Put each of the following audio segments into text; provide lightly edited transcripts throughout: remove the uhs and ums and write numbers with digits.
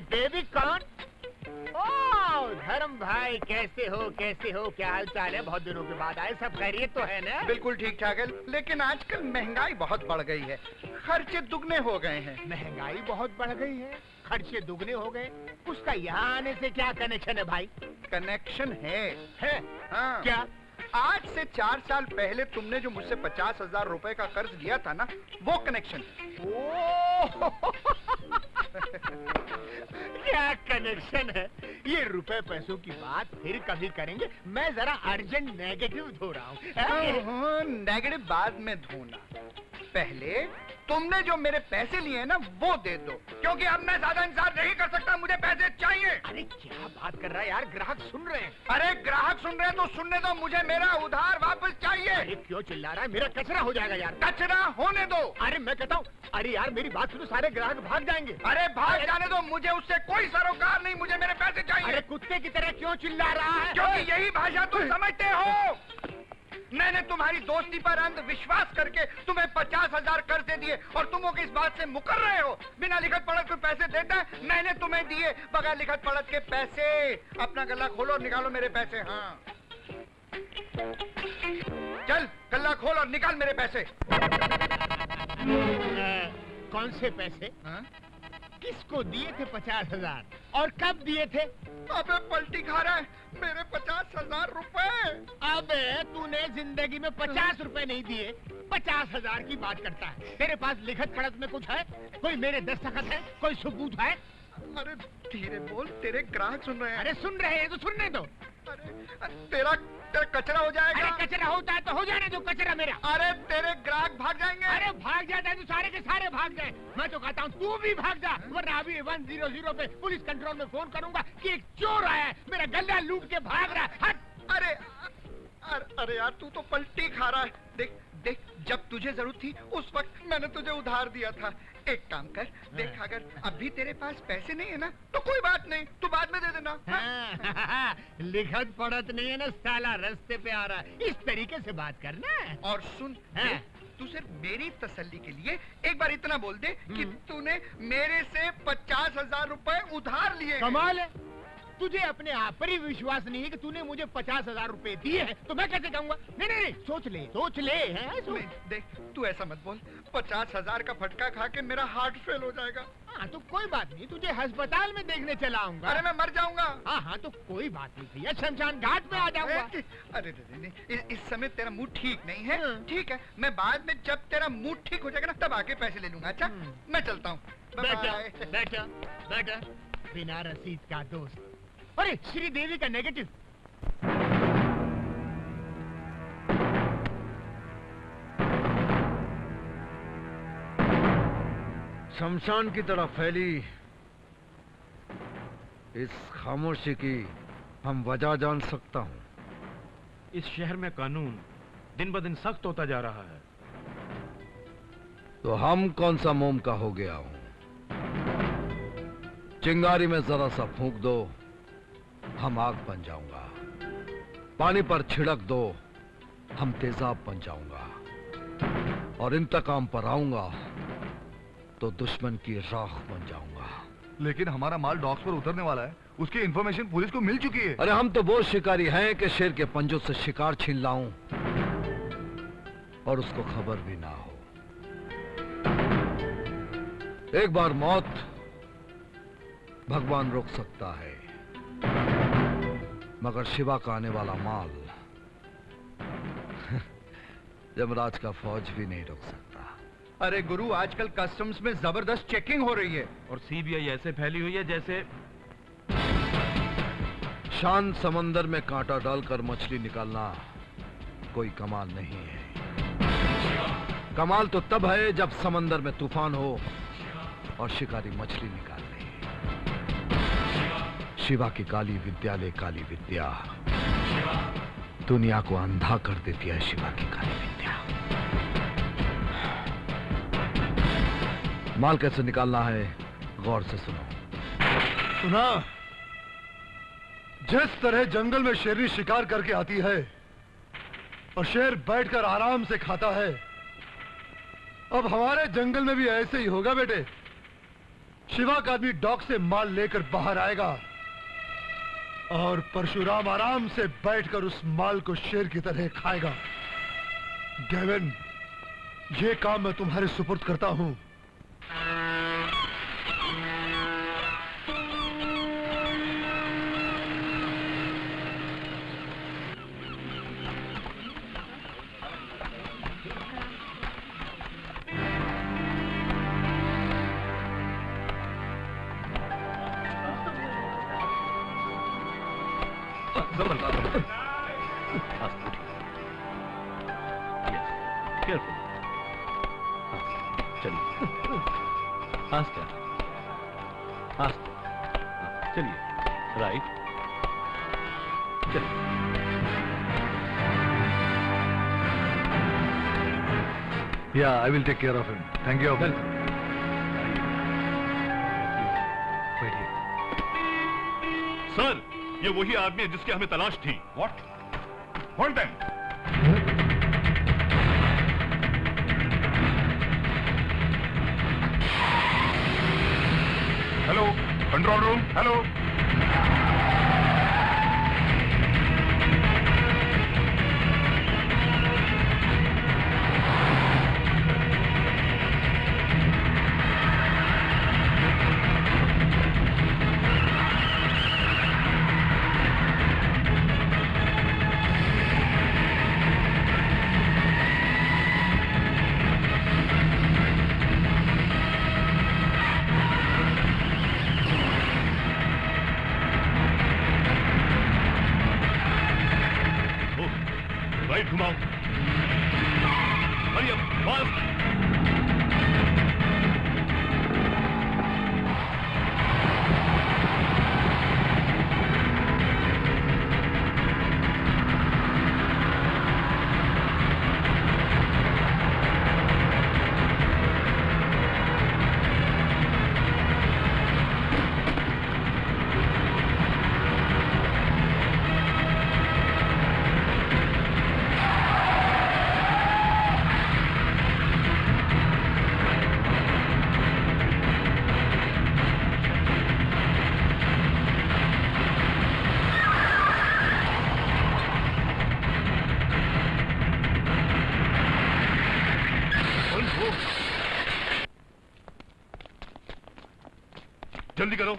Baby कौन? ओह धर्म भाई, कैसे हो क्या हाल चाल है? बहुत दिनों के बाद आए, सब खैरियत तो है ना? बिल्कुल ठीक ठाक है, लेकिन आजकल महंगाई बहुत बढ़ गई है, खर्चे दुगने हो गए हैं। महंगाई बहुत बढ़ गई है, खर्चे दुगने हो गए, उसका यहाँ आने से क्या कनेक्शन है भाई? कनेक्शन है? हाँ। क्या? आज से 4 साल पहले तुमने जो मुझसे 50,000 रुपए का कर्ज लिया था ना, वो कनेक्शन है। क्या कनेक्शन है? ये रुपए पैसों की बात फिर कभी करेंगे, मैं जरा अर्जेंट नेगेटिव धो रहा हूँ। नेगेटिव बाद में धोना, पहले तुमने जो मेरे पैसे लिए हैं ना वो दे दो, क्योंकि अब मैं ज्यादा इंतजार नहीं कर सकता, मुझे पैसे चाहिए। अरे क्या बात कर रहा है यार, ग्राहक सुन रहे हैं। अरे ग्राहक सुन रहे हैं तो सुनने दो, मुझे मेरा उधार वापस चाहिए। अरे क्यों चिल्ला रहा है, मेरा कचरा हो जाएगा यार। कचरा होने दो। अरे मैं कहता हूँ, अरे यार मेरी बात सुनो, सारे ग्राहक भाग जाएंगे। अरे भाग जाने दो, मुझे उससे कोई सरोकार नहीं, मुझे मेरे पैसे चाहिए। अरे कुत्ते की तरह क्यों चिल्ला रहा है? क्योंकि यही भाषा तुम समझते हो। मैंने तुम्हारी दोस्ती पर अंध विश्वास करके तुम्हें 50,000 कर्ज दे दिए और तुम लोग इस बात से मुकर रहे हो। बिना लिखत पढ़त के पैसे देता है, मैंने तुम्हें दिए बगैर लिखत पढ़त के पैसे। अपना गला खोलो और निकालो मेरे पैसे। हाँ चल गला खोल और निकाल मेरे पैसे। कौन से पैसे? हाँ? किसको दिए थे 50,000 और कब दिए थे? अबे पलटी खा रहा है, मेरे 50,000 रुपए। अबे तूने जिंदगी में 50 रुपए नहीं दिए, 50,000 की बात करता है। तेरे पास लिखत पढ़त में कुछ है? कोई मेरे दस्तखत है? कोई सबूत है? अरे धीरे बोल, तेरे ग्राहक सुन रहे हैं। अरे सुन रहे हैं तो सुनने दो। अरे तेरा कचरा हो जाएगा। अरे कचरा होता है तो हो जाने दो, कचरा मेरा। अरे तेरे ग्राहक भाग जाएंगे। अरे भाग जाता है तो सारे के सारे भाग जाए। मैं तो कहता हूँ तू भी भाग जा, वरना अभी 100 पे पुलिस कंट्रोल में फोन करूंगा कि एक चोर आया है, मेरा गल्ला लूट के भाग रहा है। हट। अरे यार तू तो पलटी खा रहा है। देख देख, जब तुझे जरूरत थी उस वक्त मैंने तुझे उधार दिया था। एक काम कर, देख अगर अभी तेरे पास पैसे नहीं है ना तो कोई बात नहीं, तू बाद में दे देना। लिखत पढ़त नहीं है ना साला, रास्ते पे आ रहा है, इस तरीके से बात करना। और सुन, तू सिर्फ मेरी तसल्ली के लिए एक बार इतना बोल दे कि तूने मेरे से 50,000 रुपए उधार लिए। कमाल है, तुझे अपने आप पर ही विश्वास नहीं है कि तूने मुझे 50,000 रुपए दिए हैं, तो मैं कैसे कहूँगा? नहीं, सोच ले नहीं, देख तू ऐसा मत बोल, 50,000 का फटका खा के मेरा हार्ट फेल हो जाएगा। हाँ तो कोई बात नहीं, तुझे अस्पताल में देखने चला आऊंगा। अरे मैं मर जाऊंगा। हाँ तो कोई बात नहीं भैया, शमशान घाट में आ जाऊंगा। अरे नहीं, इस समय तेरा मूड ठीक नहीं है। ठीक है, मैं बाद में जब तेरा मूड ठीक हो जाएगा ना तब आके पैसे ले लूंगा। अच्छा मैं चलता हूँ। बेटा बिना रसीद का दोस्त। अरे श्रीदेवी का नेगेटिव। शमशान की तरह फैली इस खामोशी की हम वजह जान सकता हूं। इस शहर में कानून दिन ब दिन सख्त होता जा रहा है। तो हम कौन सा मोम का हो गया हूं? चिंगारी में जरा सा फूंक दो, हम आग बन जाऊंगा। पानी पर छिड़क दो, हम तेजाब बन जाऊंगा। और इंतकाम पर आऊंगा तो दुश्मन की राख बन जाऊंगा। लेकिन हमारा माल डॉक्स पर उतरने वाला है, उसकी इंफॉर्मेशन पुलिस को मिल चुकी है। अरे हम तो वो शिकारी हैं कि शेर के पंजों से शिकार छीन लाऊं और उसको खबर भी ना हो। एक बार मौत भगवान रोक सकता है, मगर शिवा का आने वाला माल यमराज का फौज भी नहीं रोक सकता। अरे गुरु, आजकल कस्टम्स में जबरदस्त चेकिंग हो रही है और सीबीआई ऐसे फैली हुई है जैसे शांत समंदर में कांटा डालकर मछली निकालना कोई कमाल नहीं है। कमाल तो तब है जब समंदर में तूफान हो और शिकारी मछली निकाल ले। शिवा की काली विद्या दुनिया को अंधा कर देती है। शिवा की काली विद्या। माल कैसे निकालना है गौर से सुनो। सुना? जिस तरह जंगल में शेरनी शिकार करके आती है और शेर बैठकर आराम से खाता है, अब हमारे जंगल में भी ऐसे ही होगा बेटे। शिवा का आदमी डॉक से माल लेकर बाहर आएगा और परशुराम आराम से बैठकर उस माल को शेर की तरह खाएगा। गेविन, ये काम मैं तुम्हारे सुपुर्द करता हूं। Yeah, I will take care of him. Thank you. Wait here. Sir, ये वही आदमी है जिसकी हमें तलाश थी। What? Hold them. Hello, control room, hello. Right घुमाओ। Hurry up, fast. जल्दी करो।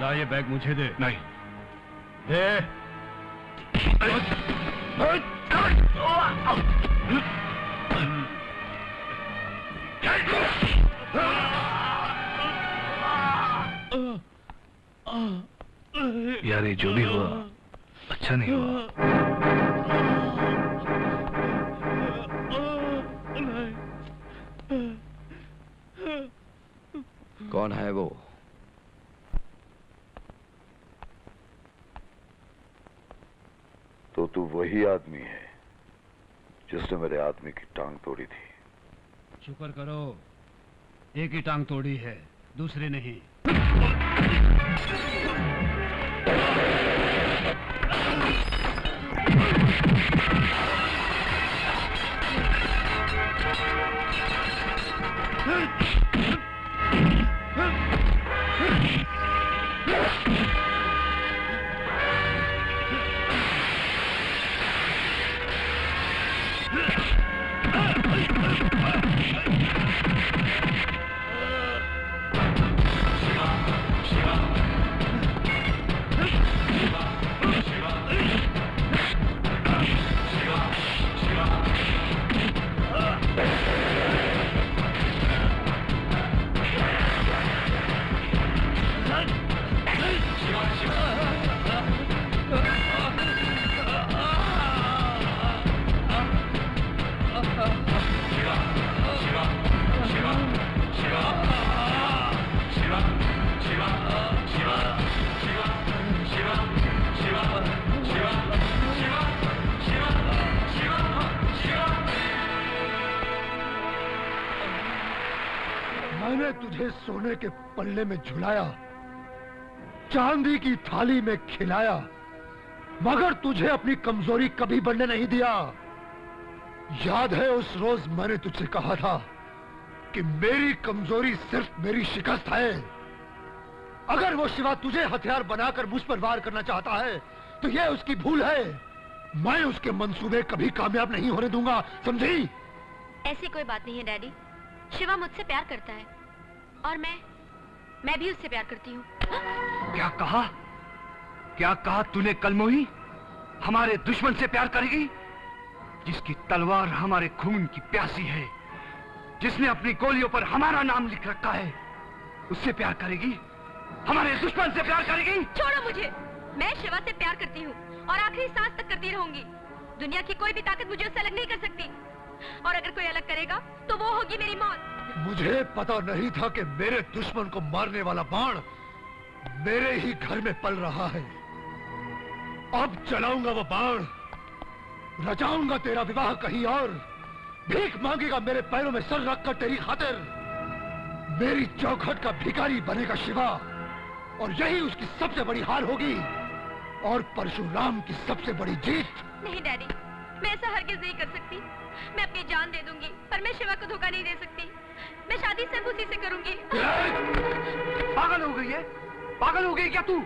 ला ये बैग मुझे दे। नहीं, दे। यार, ये जो भी हुआ अच्छा नहीं हुआ। कौन है वो? तो तू वही आदमी है जिसने मेरे आदमी की टांग तोड़ी थी। शुक्र करो, एक ही टांग तोड़ी है, दूसरी नहीं। मैंने तुझे सोने के पल्ले में झुलाया, चांदी की थाली में खिलाया, मगर तुझे अपनी कमजोरी कभी बढ़ने नहीं दिया। याद है उस रोज मैंने तुझसे कहा था कि मेरी कमजोरी सिर्फ मेरी शिकस्त है। अगर वो शिवा तुझे हथियार बनाकर मुझ पर वार करना चाहता है तो यह उसकी भूल है। मैं उसके मंसूबे कभी कामयाब नहीं होने दूंगा, समझी? ऐसी कोई बात नहीं है डैडी। शिवा मुझसे प्यार करता है और मैं भी उससे प्यार करती हूँ। क्या कहा? क्या कहा तूने कलमोही? हमारे दुश्मन से प्यार करेगी? जिसकी तलवार हमारे खून की प्यासी है, जिसने अपनी गोलियों पर हमारा नाम लिख रखा है, उससे प्यार करेगी? हमारे दुश्मन से प्यार करेगी? छोड़ो मुझे। मैं शिवा से प्यार करती हूँ और आखिरी सांस तक करती रहूंगी। दुनिया की कोई भी ताकत मुझे उससे अलग नहीं कर सकती, और अगर कोई अलग करेगा तो वो होगी मेरी मौत। मुझे पता नहीं था कि मेरे दुश्मन को मारने वाला बाण मेरे ही घर में पल रहा है। अब चलाऊंगा वो बाण, रचाऊंगा तेरा विवाह कहीं और, भीख मांगेगा मेरे पैरों में सर रखकर तेरी खातिर। मेरी चौखट का भिखारी बनेगा शिवा, और यही उसकी सबसे बड़ी हार होगी और परशुराम की सबसे बड़ी जीत। नहीं डैडी, मैं ऐसा हरगिज नहीं कर सकती। मैं अपनी जान दे दूंगी, पर मैं शिवा को धोखा नहीं दे सकती। मैं शादी सिर्फ उसी से करूंगी। पागल हो गई है? पागल हो गई क्या तू?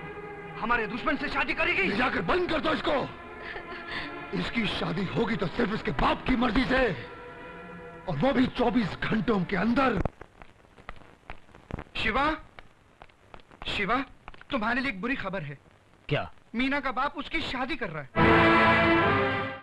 हमारे दुश्मन से शादी करेगी? जाकर बंद कर दो इसको। इसकी शादी होगी तो सिर्फ इसके बाप की मर्जी से, और वो भी 24 घंटों के अंदर। शिवा, शिवा, तुम्हारे लिए एक बुरी खबर है। क्या? मीना का बाप उसकी शादी कर रहा है।